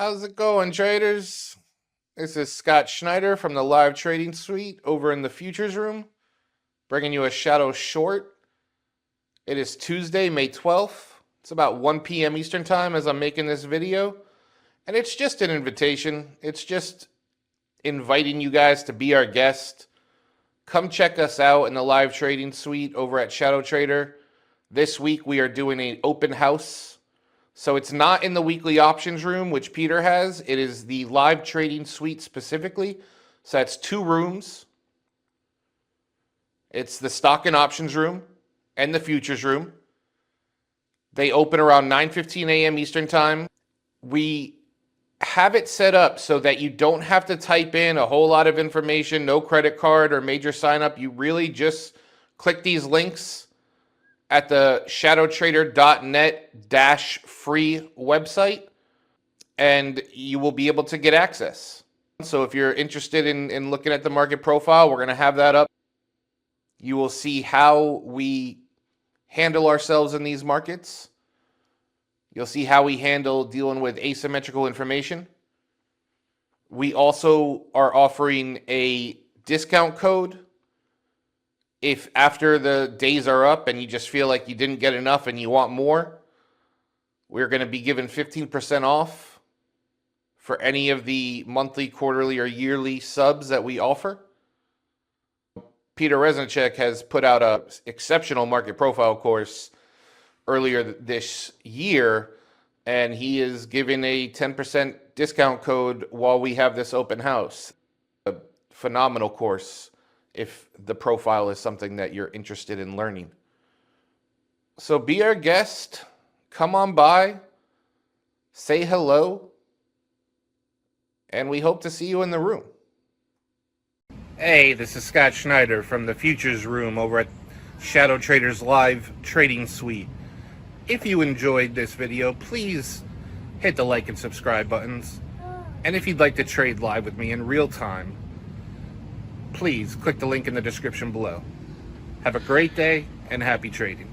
How's it going, traders? This is Scott Schneider from the Live Trading Suite over in the Futures Room, bringing you a shadow short. It is Tuesday, May 12th. It's about 1 p.m. Eastern Time as I'm making this video. And it's just an invitation. It's just inviting you guys to be our guest. Come check us out in the Live Trading Suite over at ShadowTrader. This week we are doing an open house. So it's not in the weekly options room, which Peter has. It is the Live Trading Suite specifically. So that's 2 rooms. It's the stock and options room and the futures room. They open around 9:15 a.m. Eastern Time. We have it set up so that you don't have to type in a whole lot of information, no credit card or major sign up. You really just click these links at the shadowtrader.net-free website, and you will be able to get access. So if you're interested in looking at the market profile, we're going to have that up. You will see how we handle ourselves in these markets. You'll see how we handle dealing with asymmetrical information. We also are offering a discount code. If after the days are up and you just feel like you didn't get enough and you want more, we're going to be giving 15% off for any of the monthly, quarterly, or yearly subs that we offer. Peter Reznicek has put out an exceptional market profile course earlier this year, and he is giving a 10% discount code while we have this open house. A phenomenal course if the profile is something that you're interested in learning. So be our guest, come on by, say hello, and we hope to see you in the room. Hey, this is Scott Schneider from the Futures Room over at ShadowTrader's Live Trading Suite. If you enjoyed this video, please hit the like and subscribe buttons. And if you'd like to trade live with me in real time, please click the link in the description below. Have a great day and happy trading.